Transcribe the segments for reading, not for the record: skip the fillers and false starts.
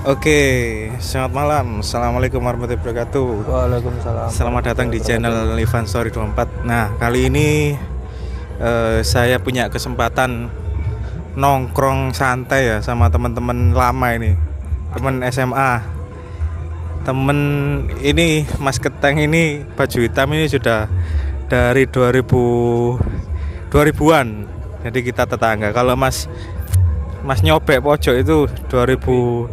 Oke, selamat malam. Assalamualaikum warahmatullahi wabarakatuh. Waalaikumsalam. Selamat datang di channel Livan Story 24. Nah, kali ini saya punya kesempatan nongkrong santai ya sama teman-teman lama ini. Teman SMA. Temen ini Mas Keteng ini baju hitam ini sudah dari 2000-an. Jadi kita tetangga. Kalau Mas Nyobek pojok itu 2000.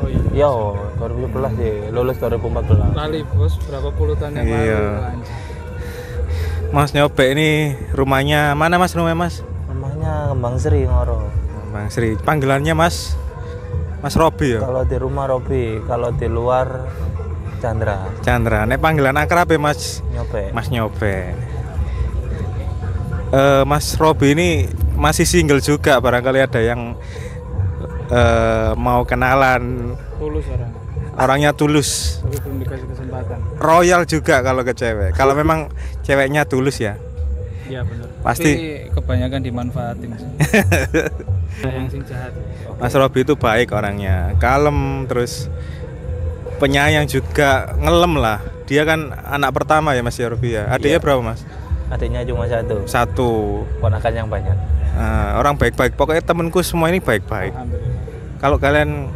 Oh iya, 2011 sih, lulus 2014. Lali bos, berapa puluh tahun yang Iya. lalu. Mas Nyobek ini rumahnya mana Mas, rumahnya Mas? Rumahnya Kembang Sri Ngoro. Bang Sri. Panggilannya Mas Robi ya? Kalau di rumah Robi, kalau di luar Chandra. Chandra. Nek panggilan akrab ya Mas Nyopek. Mas Nyobek. Mas Robi ini masih single juga, barangkali ada yang mau kenalan. Tulus orang, Orangnya tulus, tapi belum dikasih kesempatan. royal juga kalau ke cewek. Kalau memang ceweknya tulus ya. Iya benar. Pasti. Tapi kebanyakan dimanfaatin sih. Yang sing jahat. Mas Robi itu baik orangnya, kalem, terus penyayang juga, ngelem lah. Dia kan anak pertama ya Mas Robi ya. Adiknya Iya. berapa Mas? Adiknya cuma satu, Satu. ponakan yang banyak. Orang baik-baik. Pokoknya temenku semua ini baik-baik. Alhamdulillah. Kalau kalian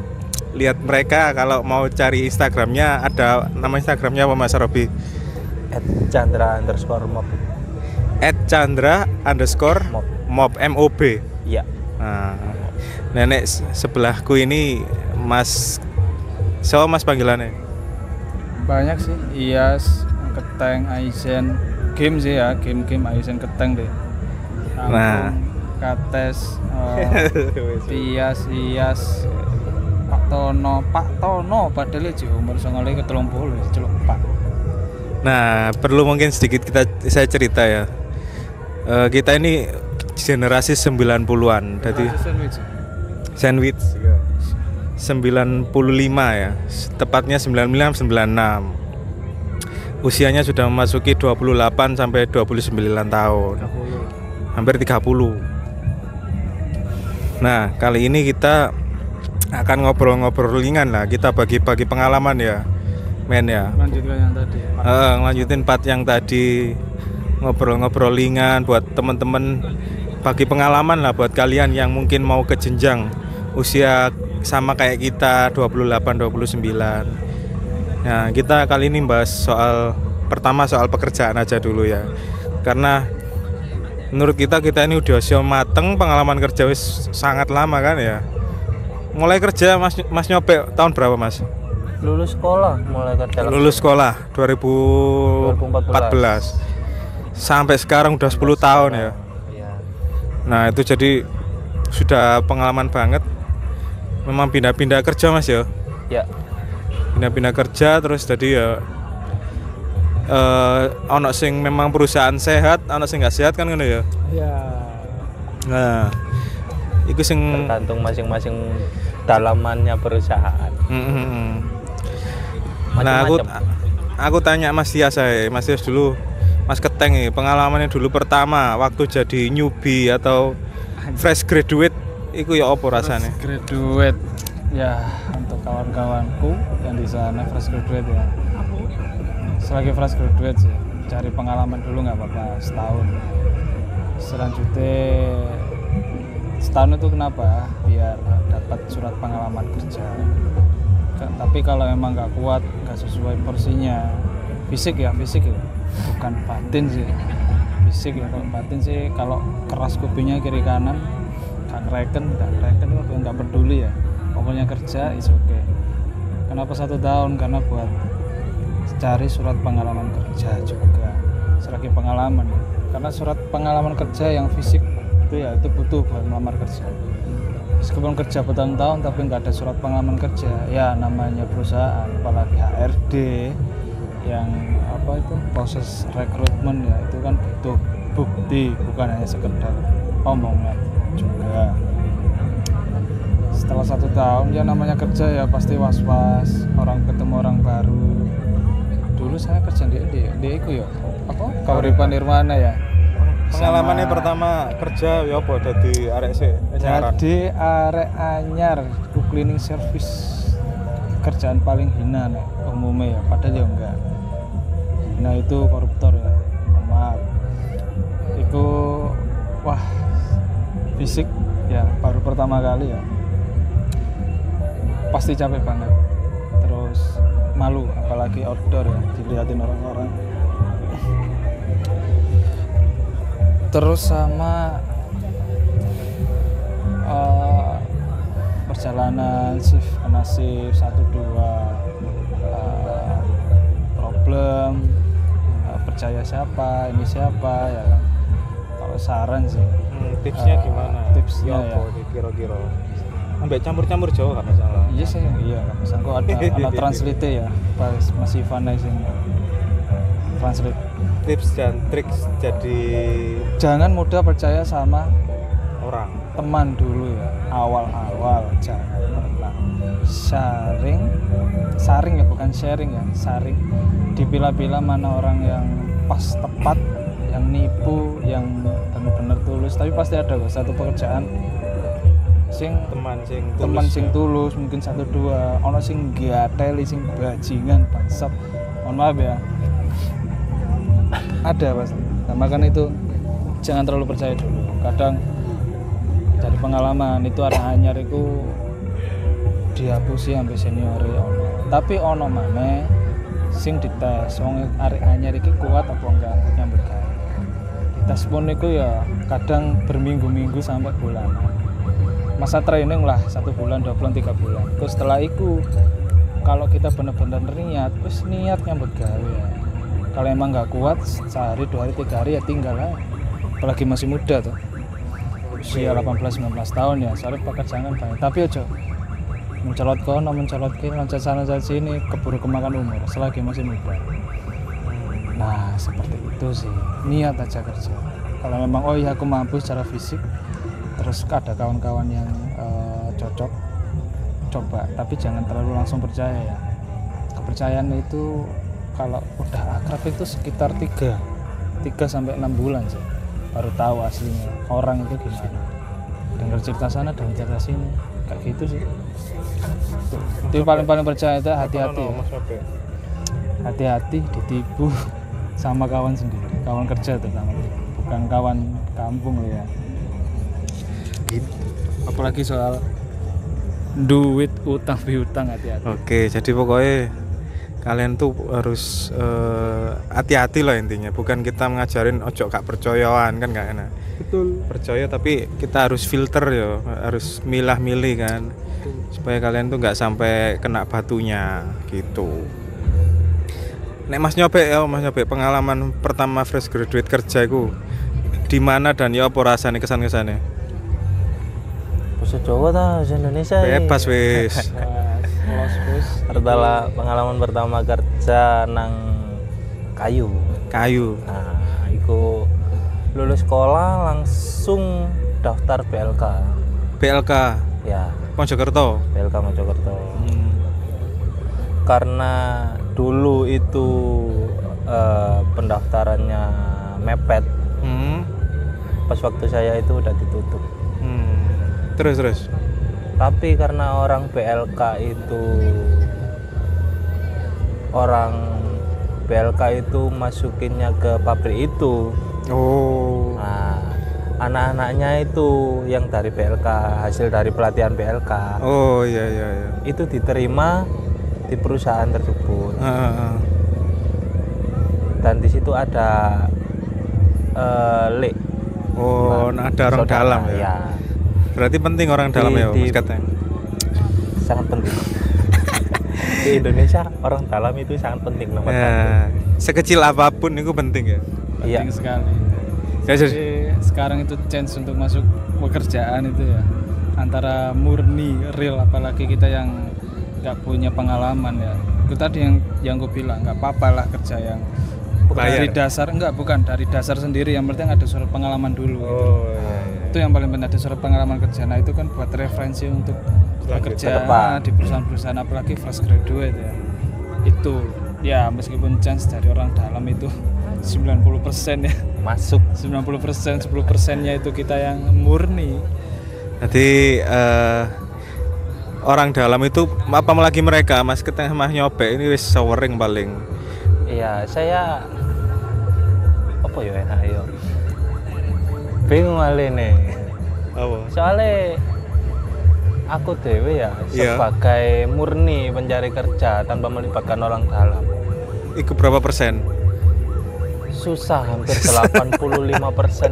lihat mereka, kalau mau cari Instagramnya, ada nama Instagramnya apa Mas Robi? @Chandra_mob. @Chandra_mob MOB. Iya. Nah, nenek sebelahku ini Mas, so Mas panggilannya. Banyak sih. Iyas, Keteng, Aizen, game sih ya, game Aizen Keteng deh. Lampung, Nah. Kates, Iyas, Pak Tono, padahal aja umur 29 ke 30 celuk Pak. Nah, perlu mungkin sedikit saya cerita ya. Kita ini generasi 90-an, jadi sandwich 95 ya. Tepatnya 96. Usianya sudah memasuki 28 sampai 29 tahun. Hampir 30. Nah, kali ini kita akan ngobrol-ngobrol ringan lah. Kita bagi-bagi pengalaman ya, men ya. Lanjutkan yang tadi. Lanjutin part yang tadi, ngobrol-ngobrol ringan buat teman-teman, bagi pengalaman lah buat kalian yang mungkin mau ke jenjang usia sama kayak kita 28 29. Nah, kita kali ini bahas pertama soal pekerjaan aja dulu ya. Karena menurut kita ini udah usia mateng, pengalaman kerja wis sangat lama kan ya. Mulai kerja Mas Nyopek tahun berapa Mas? Lulus sekolah, mulai kerja. Lulus sekolah 2014. Sampai sekarang udah 10 tahun ya. Iya. Nah, itu jadi sudah pengalaman banget. Memang pindah-pindah kerja Mas ya. Ya. Pindah-pindah kerja terus jadi ya ono sing memang perusahaan sehat, ono sing nggak sehat kan ngono ya. Ya. Nah, iku sing Tergantung masing-masing dalamannya perusahaan. Nah, Macam-macam. aku tanya Mas Tias dulu, Mas Keteng nih, pengalamannya dulu pertama waktu jadi newbie atau fresh graduate, iku ya apa rasanya? Graduate ya, untuk kawan-kawanku yang di sana fresh graduate ya. Selagi fresh graduate sih, cari pengalaman dulu nggak apa-apa, setahun. Selanjutnya setahun itu kenapa? Biar dapat surat pengalaman kerja. Tapi kalau emang nggak kuat, nggak sesuai porsinya, fisik ya, bukan batin sih. Fisik ya, kalau batin sih kalau keras kupingnya kiri kanan, nggak reken nggak peduli ya. Pokoknya kerja is okay. Kenapa 1 tahun? Karena buat cari surat pengalaman kerja juga. Selagi pengalaman, karena surat pengalaman kerja yang fisik itu ya itu butuh buat melamar kerja. Meskipun kerja bertahun-tahun tapi nggak ada surat pengalaman kerja, ya namanya perusahaan, apalagi HRD yang apa itu proses rekrutmen ya, itu kan butuh bukti, bukan hanya sekedar omongan juga. Setelah 1 tahun ya namanya kerja ya pasti was-was, ketemu orang baru. Dulu saya kerja di itu ya apa Kauripan Nirwana ya. Pengalamannya pertama kerja ya apa, dadi arek sik nyaran. Jadi arek anyar ku cleaning service kerjaan paling hina nih umumnya ya, padahal ya enggak. Hina itu koruptor ya, maaf. Itu wah fisik ya baru pertama kali ya, pasti capek banget. Terus malu apalagi outdoor ya, dilihatin orang-orang. Terus sama perjalanan shift kena shift 1-2 problem, percaya siapa ini siapa ya kan. Kalau saran sih tipsnya gimana? Tipsnya ya kira-kira sampai campur-campur Jawa nggak masalah. iya sih, iya nggak masalah kok, ada translate ya pas masih Ivana sini translate. Tips dan trik jadi Jangan mudah percaya sama orang. teman dulu ya, awal-awal jangan pernah saring ya, bukan sharing ya, saring. Dipilah-pilah mana orang yang pas tepat, yang nipu, yang benar-benar tulus. Tapi pasti ada kok satu pekerjaan teman sing tulus, mungkin 1-2, ono sing gateli, sing bajingan, bangsat. Mohon maaf ya. Ada pasti. Nah, makanya itu jangan terlalu percaya dulu. Kadang dari pengalaman itu ada anyar itu dihapusi sampai senior ono. Tapi ono maneh sing dites wong arek anyar iki kuat apa enggak nyambut gawe. Dites pun iku ya kadang berminggu-minggu sampai bulan. Masa training lah 1 bulan, 2 bulan, 3 bulan. Terus setelah itu kalau kita benar-benar niat, terus niat nyambut gawe ya. Kalau emang nggak kuat sehari, 2 hari, 3 hari ya tinggal lah. Apalagi masih muda tuh, usia 18-19 tahun ya, soalnya pekerjaan kan banyak. Tapi aja mencolot kono, mencolot kiri, loncat sana, loncat sini, keburu kemakan umur selagi masih muda. Nah seperti itu sih, niat aja kerja. Kalau memang oh iya aku mampu secara fisik, terus ada kawan-kawan yang cocok, coba. Tapi jangan terlalu langsung percaya ya. Kepercayaan itu kalau udah akrab itu sekitar 3-6 bulan sih baru tahu aslinya orang itu gimana. Dengar cerita sana, dengar cerita sini, kayak gitu sih. Itu paling percaya itu hati-hati ya. Hati-hati ditipu sama kawan sendiri, kawan kerja terutama, bukan kawan kampung loh ya. Apalagi soal duit utang piutang, hati-hati. Oke, jadi pokoknya kalian tuh harus hati-hati lah intinya. Bukan kita ngajarin ojo gak percayaan, kan gak enak. Betul. Percaya tapi kita harus filter ya, harus milah-milih kan. Supaya kalian tuh gak sampai kena batunya gitu. Nek Mas Nyobek pengalaman pertama fresh graduate kerja iku di mana dan ya apa rasane kesan-kesane? Bahasa Jawa ta, bahasa Indonesia. Bebas wis. Adalah pengalaman pertama kerja nang kayu. Nah, iku lulus sekolah langsung daftar BLK. Ya. Mojokerto. BLK Mojokerto. Karena dulu itu pendaftarannya mepet. Pas waktu saya itu udah ditutup. Terus. Tapi karena orang BLK itu masukinnya ke pabrik itu. Oh. Nah, anak-anaknya itu yang dari BLK, hasil dari pelatihan BLK. Oh iya. Itu diterima di perusahaan tersebut. Dan di situ ada lek. Oh, ada orang dalam ya. Berarti penting orang dalam ya, Mas katanya. Sangat penting. Di Indonesia orang dalam itu sangat penting nomor satu. Sekecil apapun itu penting ya. Penting sekali. Jadi sekarang itu chance untuk masuk pekerjaan itu ya antara murni real, apalagi kita yang nggak punya pengalaman ya. Itu tadi yang gue bilang, nggak apa-apa lah kerja yang dari dasar, dari dasar sendiri, yang penting ada surat pengalaman dulu. Iya. Itu yang paling penting, ada surat pengalaman kerja. Nah itu kan buat referensi untuk bekerja di perusahaan-perusahaan, apalagi fresh graduate ya. Itu ya meskipun chance dari orang dalam itu 90% ya masuk, 90%, 10%-nya itu kita yang murni. Jadi orang dalam itu apalagi mereka Mas ketengah mah nyobek ini wis sewering paling. Iya, saya apa ya enak ya. Bingung kali nih. Apa? Soalnya aku dewe ya Iya. sebagai murni pencari kerja tanpa melibatkan orang dalam. Iku berapa persen? Susah, hampir 85%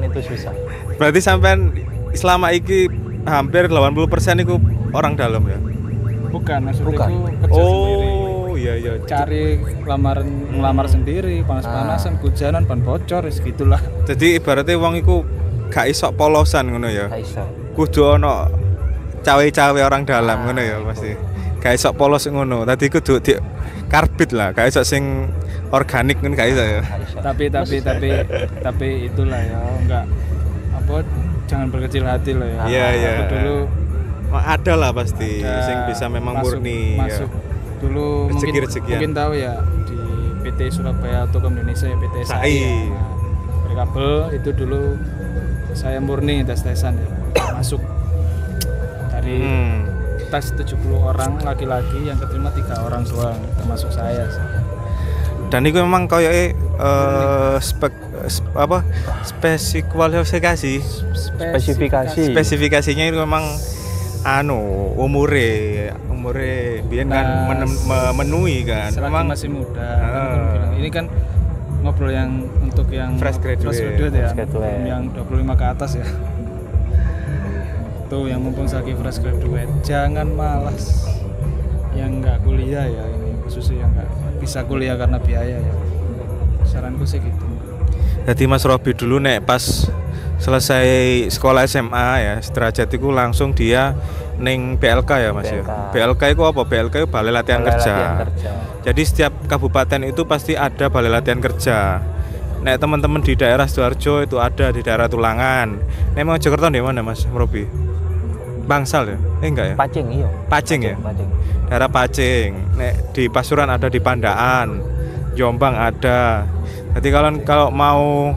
itu susah. Berarti sampean selama iki hampir 80% itu orang dalam ya? Bukan, maksudnya Bukan. itu kerja sendiri. Oh, iya iya. Cari ngelamar sendiri, panas-panasan, hujanan, ban bocor, segitulah. Jadi ibaratnya wong iku gak isok polosan ngono ya. Gak iso. Kudu ono cawe-cawe orang dalam ngono ya itu. pasti. Gak isok polos ngono. Tadi kudu di karbit lah, gak isok sing organik ngono gak iso ya. Gak iso. Tapi itulah ya, enggak apa jangan berkecil hati lah ya. Iya, iya. Aku dulu Ada lah pasti ada sing bisa memang masuk- murni masuk ya. dulu Rezeki-rezekian. mungkin tahu ya di PT Surabaya Telkom Indonesia PT SAI. SAI ya. Nah, berkabel itu dulu saya murni tes-tesan ya. Masuk dari tes 70 orang laki-laki yang keterima 3 orang doang termasuk saya sih. Dan itu memang kayak spesifikasi spesifikasinya itu memang umure biar kan memenuhi kan selagi memang masih muda kan aku bilang, ini kan ngobrol yang untuk yang Fresh graduate. ya, Fresh graduate. yang 25 ke atas ya. Tuh yang mumpung lagi fresh graduate, jangan malas yang nggak kuliah ya, ini khususnya yang nggak bisa kuliah karena biaya ya. Saranku sih gitu. jadi Mas Robi dulu nek pas selesai sekolah SMA ya sederajat itu langsung dia ning BLK ya Mas ya. BLK itu apa? BLK itu Balai Latihan Kerja. Jadi setiap kabupaten itu pasti ada balai latihan kerja. Nek teman-teman di daerah Sidoarjo itu ada di daerah Tulangan. Nek mau Jakarta di mana Mas Robi? Bangsal ya? Enggak ya? Pacing iya. Pacing ya? Pacing. Daerah Pacing. Nek di Pasuruan ada di Pandaan. Jombang ada. Jadi kalau mau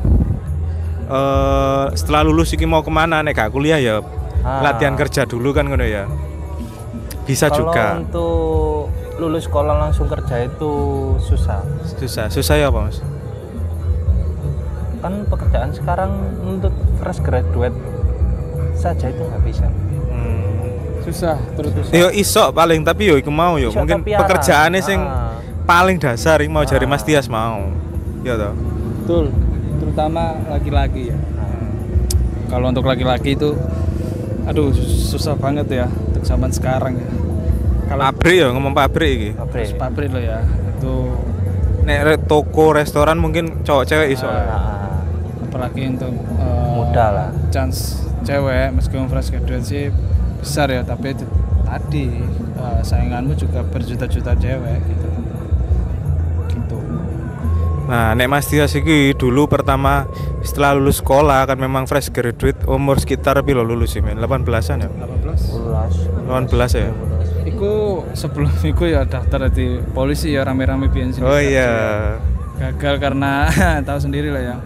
setelah lulus iki mau kemana nek gak kuliah ya latihan kerja dulu kan ngono ya. Bisa Kalau juga. untuk lulus sekolah langsung kerja itu susah. Susah ya apa Mas? Kan pekerjaan sekarang untuk fresh graduate saja itu nggak bisa. Susah terus Yo iso paling tapi yo iku mau yo Iso mungkin tapi arang. pekerjaannya sing paling dasar yang mau jari Mas Tias mau. Ya toh. betul, terutama laki-laki ya. Kalau untuk laki-laki itu aduh susah banget ya untuk zaman sekarang ya. Kalau Pabrik ya ngomong pabrik iki. Pabrik. pabrik lo ya itu Nek toko restoran mungkin cowok cewek iso. apalagi untuk Muda lah. chance cewek meskipun fresh graduate sih besar ya, tapi itu tadi sainganmu juga berjuta-juta cewek gitu. Nah, nek Mas Tias iki dulu pertama setelah lulus sekolah kan memang fresh graduate umur sekitar piro lulus sih men? 18-an ya? 18. 18 ya? Iku sebelum iku ya daftar di polisi ya rame-rame biyen sini. Oh iya. Gagal karena tahu sendiri lah ya.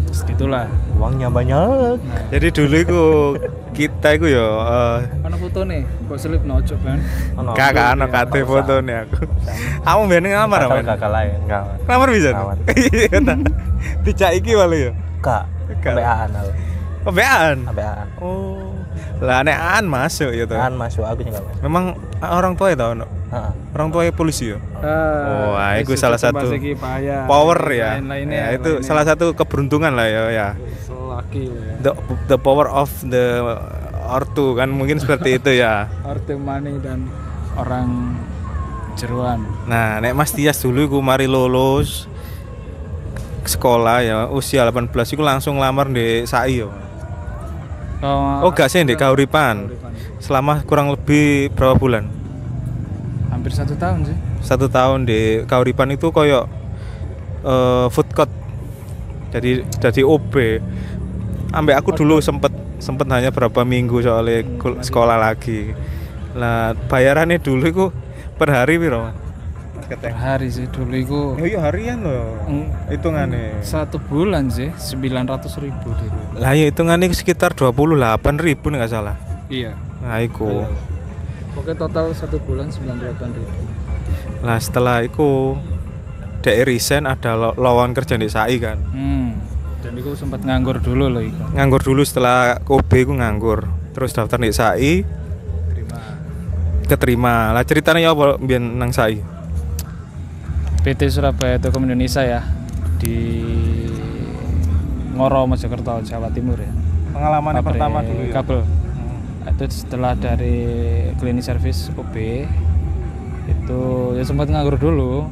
Terus gitulah. Uangnya banyak. Jadi dulu iku kita iku ya Ana foto nih, kok selip nojo kan. kakak ana kate fotone aku. Kamu ben ngamar apa? Kakak lain, enggak. Ngamar bisa? Ngamar. Iya ta. Dijak iki wae ya. Kak, Kak. KBA-an aku. Kebean. KBA-an. Oh. Lah nek an masuk ya toh. Kan masuk aku juga. Memang orang tua itu ono. Heeh. Orang tua polisi ya. Wah, itu wis salah coba satu segi payah, power ya. lain-lainnya, Ya, itu salah satu keberuntungan lah ya. laki ya. The power of the ortu kan mungkin seperti itu ya. Orte money dan orang jeruan. Nah, nek Mas Tias dulu iku mari lulus sekolah ya usia 18 iku langsung lamar di SAI yo. Oh, gak sih di Kauripan. Selama kurang lebih berapa bulan? Hampir 1 tahun sih. 1 tahun di Kauripan itu koyo food court. Jadi OB. Ambek aku dulu sempet hanya berapa minggu soalnya sekolah lagi. Lah bayarannya dulu iku per hari piro? Per hari sih dulu iku. Iya harian loh. Hitungane. 1 bulan sih 900.000 dulu. Lah ya hitungannya sekitar 28.000 nih nggak salah. Iya. Nah iku. Oke, total 1 bulan 98.000. Lah setelah itu dek resign ada lowongan kerja di SAI kan. Dan itu sempat nganggur dulu loh itu. Nganggur dulu setelah OB ku nganggur. Terus daftar di SAI, keterima. Lah ceritanya apa mbiyen nang SAI? PT Surabaya Telekom Indonesia ya, di Ngoro Mojokerto, Jawa Timur ya. Pengalaman Pabrik pertama dulu ya. kabel. Itu setelah dari cleaning service OB itu ya sempat nganggur dulu.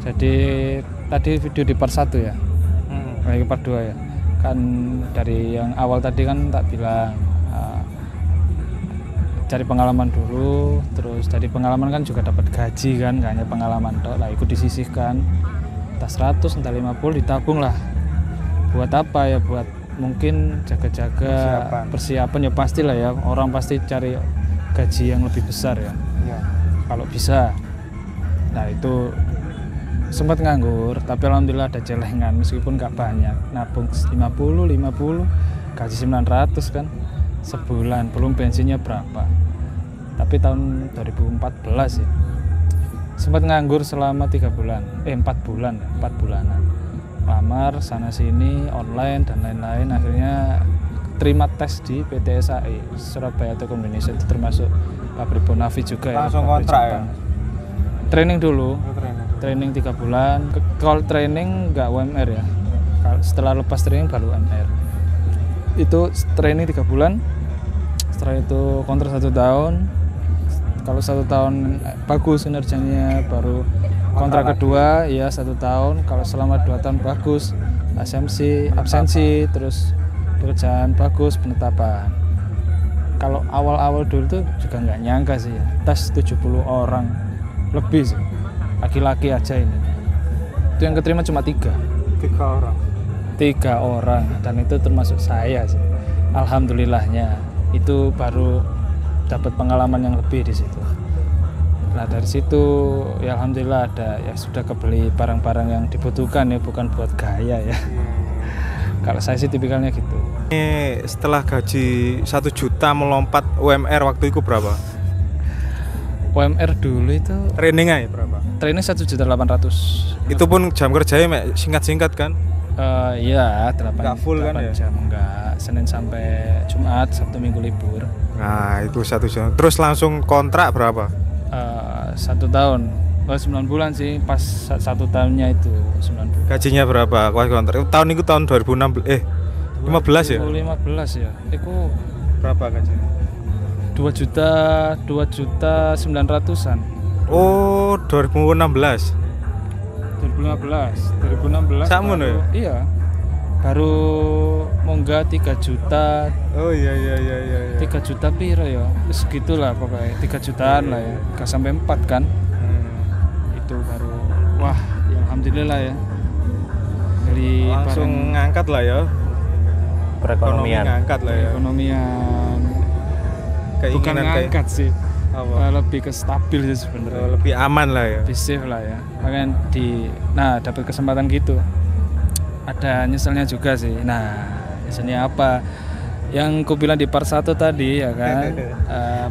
Jadi tadi video di part 1 ya. Lagi part 2 ya. Kan dari yang awal tadi kan tak bilang cari pengalaman dulu, terus dari pengalaman kan juga dapat gaji kan, gak hanya pengalaman tok. Lah ikut disisihkan entah 100 entah 50 ditabung lah. Buat apa ya? Buat mungkin jaga-jaga persiapan ya pastilah ya. Orang pasti cari gaji yang lebih besar ya. Kalau bisa. Nah itu sempat nganggur, tapi alhamdulillah ada celengan meskipun gak banyak. Nabung 50 gaji 900 kan sebulan, belum bensinnya berapa. Tapi tahun 2014 ya sempat nganggur selama 4 bulanan, lamar sana sini online dan lain-lain. Akhirnya terima tes di PT SAI Surabaya Telekom Indonesia, itu termasuk pabrik Bonavi juga. Langsung ya, kontrak ya? Training dulu, training 3 bulan. Kalau training nggak UMR ya, setelah lepas training baru UMR. Itu training 3 bulan, setelah itu kontrak 1 tahun. Kalau 1 tahun bagus kinerjanya baru kontrak kedua ya 1 tahun. Kalau selama 2 tahun bagus, absensi, terus pekerjaan bagus, penetapan. Kalau awal-awal dulu tuh juga nggak nyangka sih ya, tes 70 orang lebih sih, laki-laki aja ini. Itu yang keterima cuma 3 orang, dan itu termasuk saya sih. Alhamdulillahnya itu baru dapat pengalaman yang lebih di situ. Nah dari situ ya alhamdulillah ada ya, sudah kebeli barang-barang yang dibutuhkan ya, bukan buat gaya ya. Kalau saya sih tipikalnya gitu. Ini setelah gaji 1 juta melompat UMR waktu itu berapa? UMR dulu itu Trainingnya ya berapa? training 1.800.000. Itu pun jam kerjanya singkat-singkat kan? Iya, 8 Nggak full kan ya? jam, enggak. Senin sampai Jumat, Sabtu Minggu libur. Nah itu 1 jam. Terus langsung kontrak berapa? 1 tahun, 9 bulan sih, pas 1 tahunnya itu 9 bulan. Gajinya berapa? Kontrak tahun itu tahun 2016 15 ya? 2015 ya. Itu Berapa gajinya? 2.900.000-an. Oh 2016. 2016 Sakmono ya? Iya. Baru monggah 3 juta. Oh iya. 3 juta piro ya? Segitulah pokoknya, 3 jutaan lah ya. Gak sampai 4 kan? Itu baru wah, ya alhamdulillah ya. Dari Langsung ngangkat lah ya. Perekonomian. Ngangkat lah ya. perekonomian. Bukan ngangkat sih. Lebih ke stabil sih sebenarnya. Lebih aman lah ya. Lebih safe lah ya. Makanya dapat kesempatan gitu. Ada nyeselnya juga sih. Nah, nyeselnya apa? Yang ku bilang di part 1 tadi ya kan.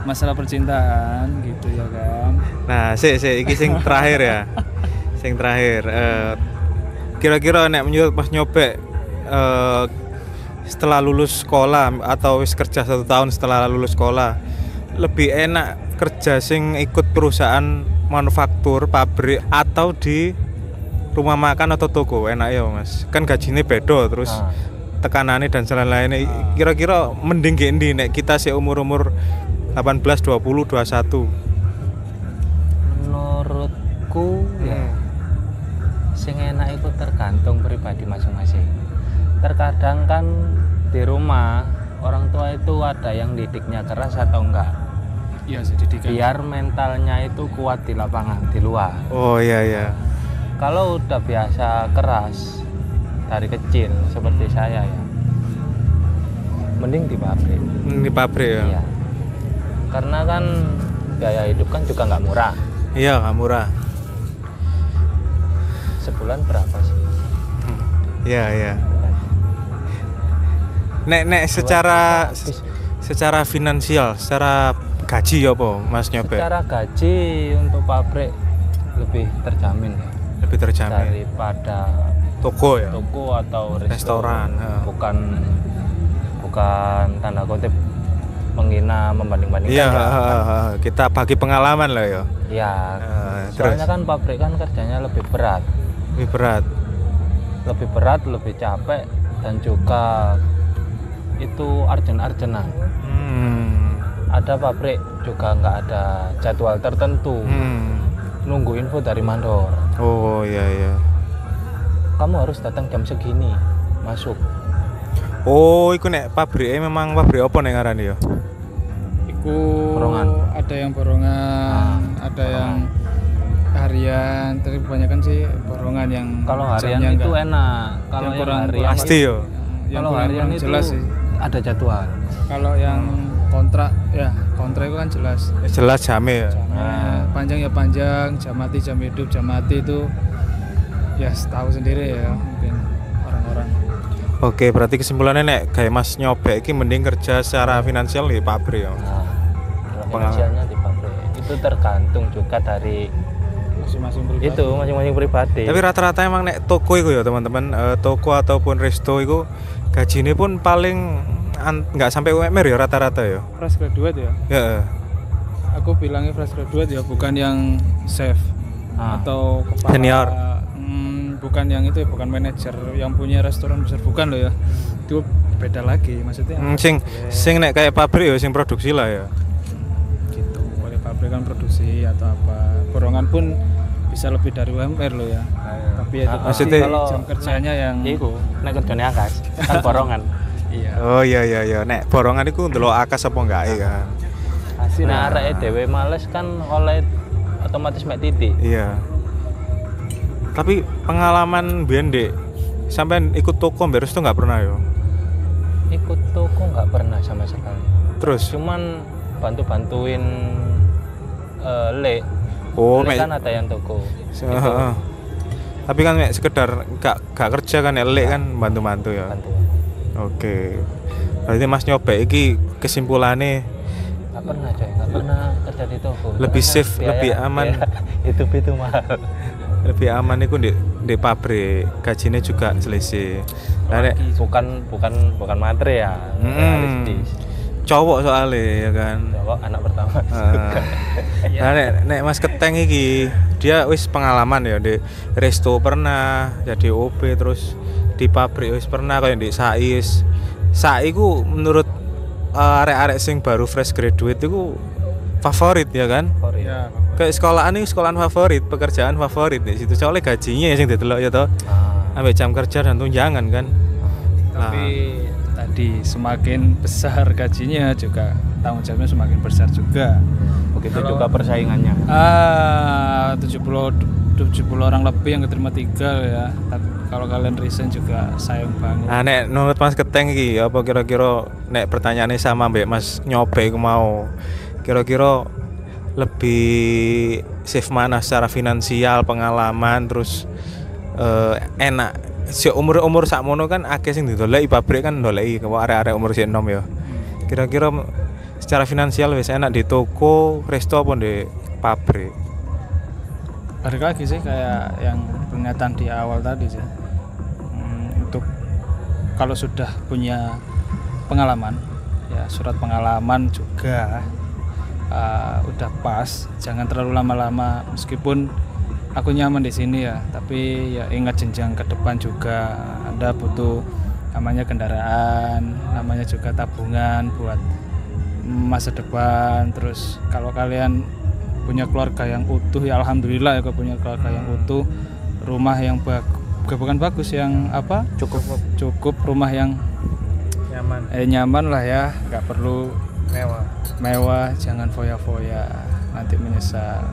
Masalah percintaan gitu ya kan. Nah, iki sing terakhir ya. Sing terakhir. Kira-kira nek pas nyobek setelah lulus sekolah atau wis kerja 1 tahun setelah lulus sekolah, lebih enak kerja sing ikut perusahaan manufaktur, pabrik atau di rumah makan atau toko? Enak ya Mas, kan gajinya beda, terus tekanannya dan lain-lainnya. Kira-kira mending gendi nek kita sih umur-umur 18, 20, 21? Menurutku ya sing enak itu tergantung pribadi masing-masing. Terkadang kan di rumah orang tua itu ada yang didiknya keras atau enggak. Iya sih, didikan. Biar mentalnya itu kuat di lapangan, di luar. Oh iya. Kalau udah biasa keras dari kecil seperti saya ya, mending di pabrik. Di pabrik ya? Iya. Karena kan biaya hidup kan juga nggak murah. Iya, nggak murah. Sebulan berapa sih? Iya. Nek secara finansial, secara gaji ya apa Mas nyobek? Secara gaji untuk pabrik lebih terjamin ya. Lebih terjamin Daripada toko ya? toko atau Restoran, bukan tanda kutip menghina membanding-bandingkan Iya, ya. kita bagi pengalaman lah ya. Ya, Terus soalnya kan pabrik kan kerjanya lebih berat, lebih berat. lebih capek dan juga itu arjen-arjenan. Ada pabrik juga nggak ada jadwal tertentu, nunggu info dari mandor. Oh iya. Kamu harus datang jam segini, masuk. Oh, iku nek pabriknya memang pabrik apa nek ngarani ya? Iku Borongan. ada yang borongan, ada yang harian, tapi kebanyakan sih borongan yang Kalau harian jamnya itu enggak- enak, kalau yang yang kurang- harian Pasti yo. yang kalau kurang- harian kurang itu jelas sih. ada jadwal. Kalau yang kontrak itu kan jelas. Jelas jame ya. Panjang ya panjang, jam mati jam hidup, jam mati itu ya tahu sendiri ya mungkin orang-orang. Oke, berarti kesimpulannya nek kayak Mas nyobek iki mending kerja secara finansial di pabrik ya. Nah, finansialnya di pabrik itu tergantung juga dari Masing-masing pribadi. itu masing-masing pribadi. Tapi rata-rata emang nek toko itu ya teman-teman, toko ataupun resto itu gajinya pun paling nggak sampai UMR ya rata-rata ya. Fresh graduate ya. Ya. Aku bilangnya fresh graduate ya, bukan yang chef atau kepala Senior. Bukan yang itu ya, bukan manajer yang punya restoran besar, bukan loh ya. Itu beda lagi maksudnya. Sing nek kayak pabrik ya sing produksi lah ya. Gitu, boleh pabrik kan produksi atau apa. Borongan pun bisa lebih dari UMR loh ya. Tapi ya itu pasti maksudnya kalau jam kerjanya yang iku nek kerjane akas kan borongan. iya. Oh iya. Nek borongan itu ndelok akas apa enggak kan. Nah, arek dhewe males kan oleh otomatis mek titik. Iya. Tapi pengalaman biyen Dek, sampean ikut toko beres tuh nggak pernah yo. Ikut toko nggak pernah sama sekali. Terus Cuman bantu-bantuin le. oh Le mek kan ada yang toko. Heeh. Tapi kan mek sekedar gak kerja kan elek kan bantu-bantu ya. Bantu. Oke. Berarti Mas nyobek iki kesimpulannya Nggak pernah coy, nggak pernah kerja di toko. Lebih Karena safe, lebih aman. Hidup itu mahal. lebih aman iku di pabrik, gajinya juga selisih. Nah, nek bukan materi ya. Realistis. cowok soalnya ya kan. Cowok anak pertama. Nah, nek Mas Keteng iki dia wis pengalaman ya di resto pernah, jadi OB terus di pabrik wis pernah kayak di Sais. Sai ku menurut arek-arek sing baru fresh graduate itu favorit ya kan? Ya, Kayak sekolahan ini sekolahan favorit, pekerjaan favorit di situ. Soalnya gajinya yang didelok ya toh. Sampai jam kerja dan tunjangan kan. tapi tadi semakin besar gajinya juga tanggung jawabnya semakin besar juga. Begitu juga persaingannya. 70 orang lebih yang keterima 3 ya. Tapi kalau kalian resign juga sayang banget. Nah, nek menurut Mas Keteng iki apa kira-kira nek pertanyaannya sama Mbak Mas Nyobe iku mau kira-kira lebih safe mana secara finansial, pengalaman terus enak. Si umur sakmono kan akeh sing didoleki pabrik kan ndoleki kok arek-arek umur sik enom ya. Kira-kira secara finansial wis enak di toko, resto apa di pabrik? Balik lagi sih kayak yang pernyataan di awal tadi sih. Untuk kalau sudah punya pengalaman, ya surat pengalaman juga udah pas. Jangan terlalu lama-lama. Meskipun aku nyaman di sini ya, tapi ya ingat jenjang ke depan juga. Anda butuh namanya kendaraan, namanya juga tabungan buat masa depan. Terus kalau kalian punya keluarga yang utuh, ya alhamdulillah ya, punya keluarga yang utuh, rumah yang bukan bagus, yang apa, cukup rumah yang nyaman lah ya, nggak perlu mewah, jangan foya-foya, nanti menyesal.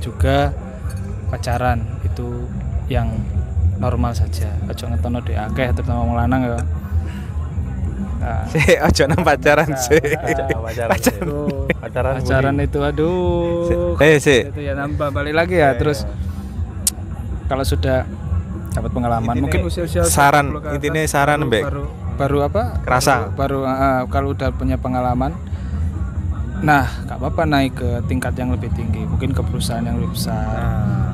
Juga pacaran itu yang normal saja, ojo ngetono di akeh, terutama wong lanang ya. Ojo nang pacaran sih. Pacaran itu aduh. Itu ya nambah balik lagi ya. Terus kalau sudah dapat pengalaman, mungkin usia-usia saran intinya saran Mbak baru apa? Kerasa. Baru kalau udah punya pengalaman, Nah, nggak apa-apa naik ke tingkat yang lebih tinggi, mungkin ke perusahaan yang lebih besar.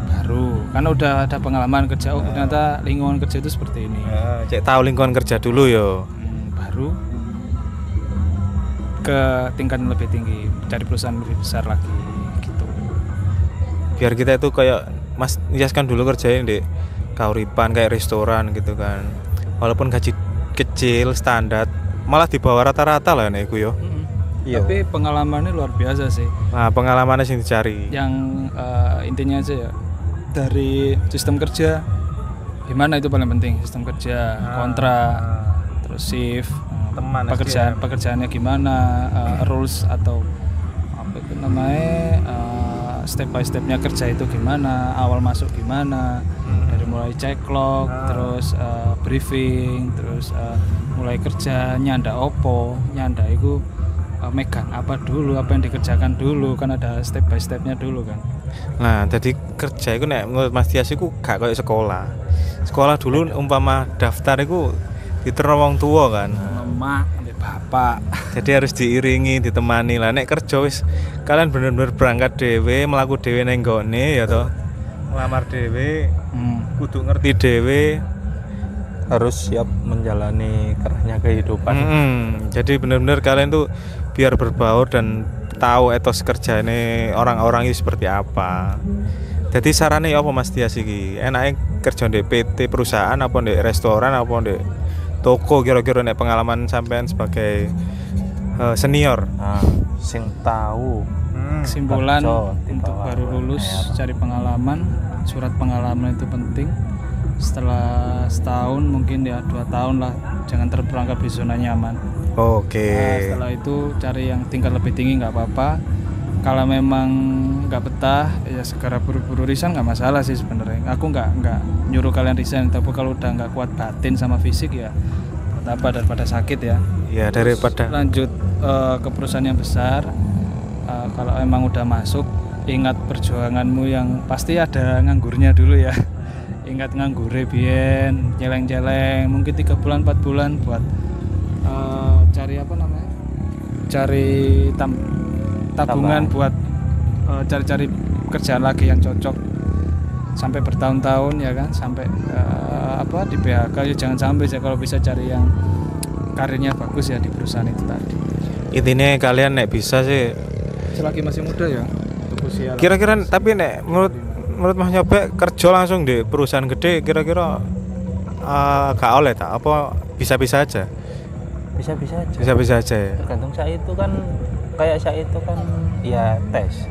Baru, kan udah ada pengalaman kerja, oh ternyata lingkungan kerja itu seperti ini. Cek tahu lingkungan kerja dulu yo. Baru ke tingkat yang lebih tinggi, cari perusahaan lebih besar lagi gitu. Biar kita itu kayak Mas Iyas kan dulu kerjain di Kauripan kayak restoran gitu kan. Walaupun gaji kecil standar, malah di bawah rata-rata lah nek iku yo. Iya. Tapi pengalamannya luar biasa sih. Nah, pengalamannya sing dicari. Yang intinya aja ya, dari sistem kerja gimana itu paling penting, sistem kerja, kontrak, terus shift, Teman pekerjaannya gimana, rules atau apa itu namanya, step by stepnya kerja itu gimana, awal masuk gimana, dari mulai cek log, terus briefing, terus mulai kerja nyanda nyanda itu megang apa dulu, apa yang dikerjakan dulu, kan ada step by stepnya dulu kan. Nah, jadi kerja itu nek menurut Mas Tias iku gak kayak sekolah. Sekolah dulu umpama daftar iku diterima wong tua kan. Emak, ambil bapak. Jadi harus diiringi, ditemani lah. Nek kerja wis kalian bener-bener berangkat dhewe, mlaku dhewe ning nggone ya toh. Ngelamar dhewe, kudu ngerti dhewe, Harus siap menjalani kerahnya kehidupan. Jadi benar-benar kalian tuh biar berbaur dan tahu etos kerjane orang-orang itu seperti apa. Jadi sarannya apa Mas Tias iki? Enaknya kerja di PT perusahaan apa di restoran apa di toko, kira-kira nek pengalaman sampean sebagai senior. Nah, sing tahu Kesimpulan Kerja di untuk bawah baru lulus UMR. cari pengalaman, surat pengalaman itu penting. Setelah setahun mungkin ya 2 tahun lah, jangan terperangkap di zona nyaman. Oke. Nah, setelah itu cari yang tingkat lebih tinggi nggak apa-apa. Kalau memang nggak betah ya segera buru-buru resign, nggak masalah sih sebenarnya. Aku nggak nyuruh kalian resign, tapi kalau udah nggak kuat batin sama fisik ya buat apa daripada sakit ya. Ya daripada Lanjut ke perusahaan yang besar. Kalau emang udah masuk, ingat perjuanganmu yang pasti ada nganggurnya dulu ya. Ingat nganggure bien, jeleng-jeleng, mungkin 3 bulan 4 bulan buat cari apa namanya? Cari tabungan buat cari-cari kerjaan lagi yang cocok sampai bertahun-tahun ya kan, sampai di PHK ya jangan sampai ya, kalau bisa cari yang karirnya bagus ya di perusahaan itu tadi. intinya kalian nek bisa sih Selagi masih muda ya untuk usia kira-kira, tapi nek menurut Mas Nyobe kerja langsung di perusahaan gede kira-kira gak oleh tak apa bisa-bisa aja? bisa-bisa aja. Bisa-bisa aja ya. Tergantung saya itu kan, kayak saya itu kan ya tes.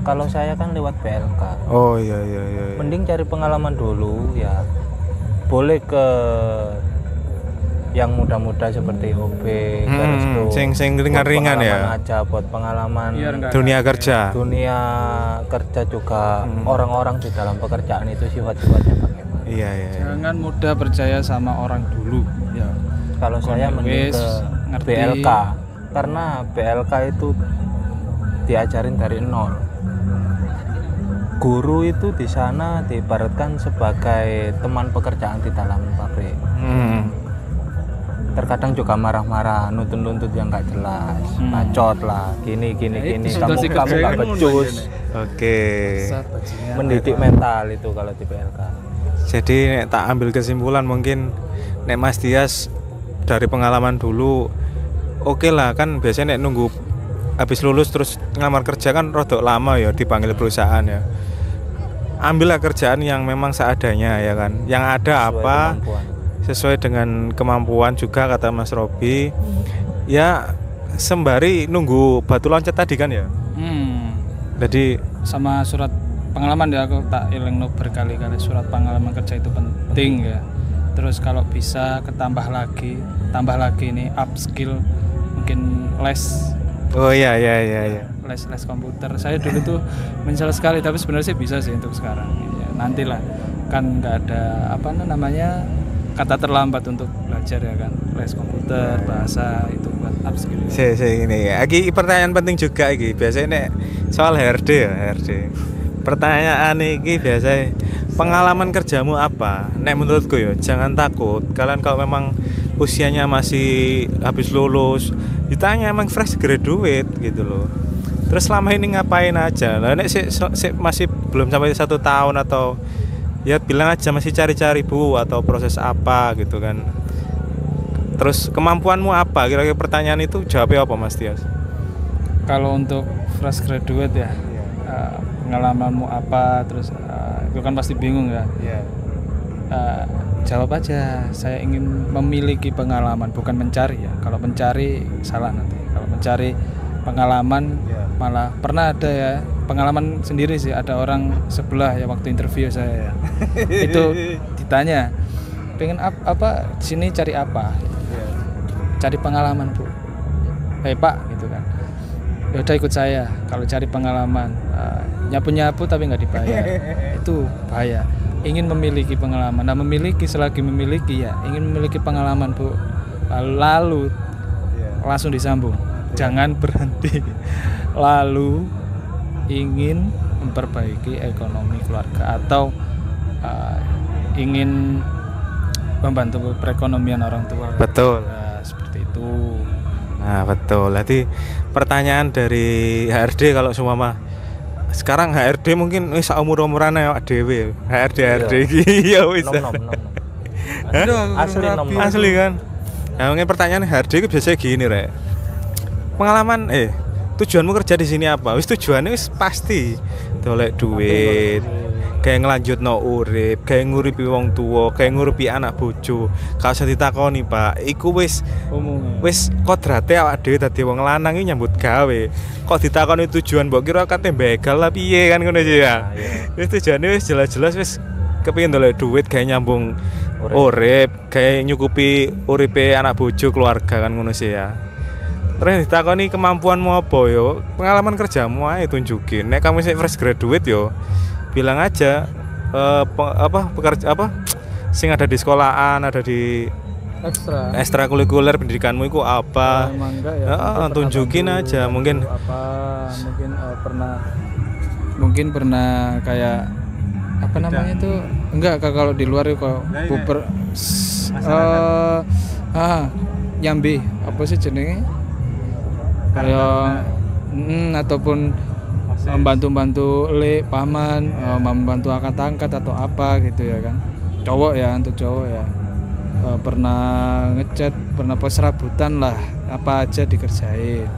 Kalau saya kan lewat PLK. Oh iya. Mending cari pengalaman dulu ya. Boleh ke yang muda-muda seperti OB, Resto. Sing ringan-ringan ya. Aja buat pengalaman Dunia kerja. dunia kerja juga, orang-orang di dalam pekerjaan itu sifat-sifatnya bagaimana. Iya. Jangan mudah percaya sama orang dulu ya. Kalau saya mending ke ngerti. BLK, karena BLK itu diajarin dari nol. Guru itu di sana diibaratkan sebagai teman pekerjaan di dalam pabrik. Terkadang juga marah-marah, nuntut-nuntut yang nggak jelas, bacot lah, gini, kamu nggak becus. Oke. Mendidik mental itu kalau di PLK. Jadi nek tak ambil kesimpulan mungkin nek Mas Tias dari pengalaman dulu oke lah, kan biasanya nek nunggu habis lulus terus ngelamar kerja kan rodok lama ya dipanggil perusahaan ya. Ambillah kerjaan yang memang seadanya ya kan. Yang ada apa sesuai dengan kemampuan juga kata Mas Robi. Ya sembari nunggu batu loncat tadi kan ya. Jadi sama surat pengalaman ya, aku tak eling berkali-kali, surat pengalaman kerja itu penting ya. Terus kalau bisa tambah lagi ini upskill, mungkin les. Oh iya. Les komputer. Saya dulu tuh menyesal sekali, tapi sebenarnya sih bisa sih untuk sekarang. Ya, nantilah, kan nggak ada kata terlambat untuk belajar ya kan. Les komputer, bahasa itu buat upskill. Ini lagi pertanyaan penting juga iki. Biasanya nek soal HRD ya, HRD. Pertanyaan ini biasanya pengalaman kerjamu apa? Nek menurutku ya jangan takut. Kalian kalau memang usianya masih habis lulus, ditanya emang fresh graduate gitu loh. Terus selama ini ngapain aja? Lah nek masih belum sampai 1 tahun atau ya bilang aja masih cari-cari Bu atau proses apa gitu kan. Terus kemampuanmu apa? Kira-kira pertanyaan itu jawabnya apa Mas Tias? Kalau untuk fresh graduate ya, pengalamanmu apa, terus itu kan pasti bingung ya. Jawab aja, saya ingin memiliki pengalaman, bukan mencari ya. Kalau mencari salah nanti. Kalau mencari pengalaman malah pernah ada ya, pengalaman sendiri sih, ada orang sebelah ya waktu interview saya ya. Itu ditanya, pengen apa sini cari apa? Cari pengalaman Bu. Pak gitu kan. Ya udah ikut saya. Kalau cari pengalaman, nyapu-nyapu tapi nggak dibayar, itu bahaya. Ingin memiliki pengalaman, nah memiliki selagi memiliki ya, ingin memiliki pengalaman Bu, lalu langsung disambung, jangan berhenti. Lalu ingin memperbaiki ekonomi keluarga atau ingin membantu perekonomian orang tua. Betul. Nah, seperti itu. Nah betul. Jadi pertanyaan dari HRD kalau semua sekarang HRD mungkin wis umur-umuran ya dhewe. HRD iki ya wis. Asli kan. Nah, mungkin pertanyaan HRD itu biasanya gini, Rek. Pengalaman tujuanmu kerja di sini apa? Wis tujuannya wis pasti. Dolek duit. Kayak ngelanjutno urip, kayak nguripi wong tua, kayak nguripi anak bojo. Gak usah ditakoni, Pak. Iku wis kodrate awak dhewe dadi wong lanang iki nyambut gawe. Kok ditakoni tujuan mbok kira kate begal lah piye kan ngono sih ya. Wis tujuane wis jelas-jelas wis kepengin dolek duit kayak nyambung urip, kayak nyukupi uripe anak bojo keluarga kan ngono sih ya. Terus ditakoni kemampuanmu apa yo? Pengalaman kerjamu ae tunjukin. Nek kamu sik fresh graduate yo bilang aja pekerja sing ada di sekolahan, ada di ekstrakurikuler pendidikanmu itu apa. Tunjukin aja mungkin pernah kayak apa namanya itu enggak kalau di luar itu kok nyambi apa sih jenenge kayak ataupun membantu paman, membantu angkat-angkat atau apa gitu ya kan. Untuk cowok ya pernah ngecat, pernah serabutan lah, apa aja dikerjain.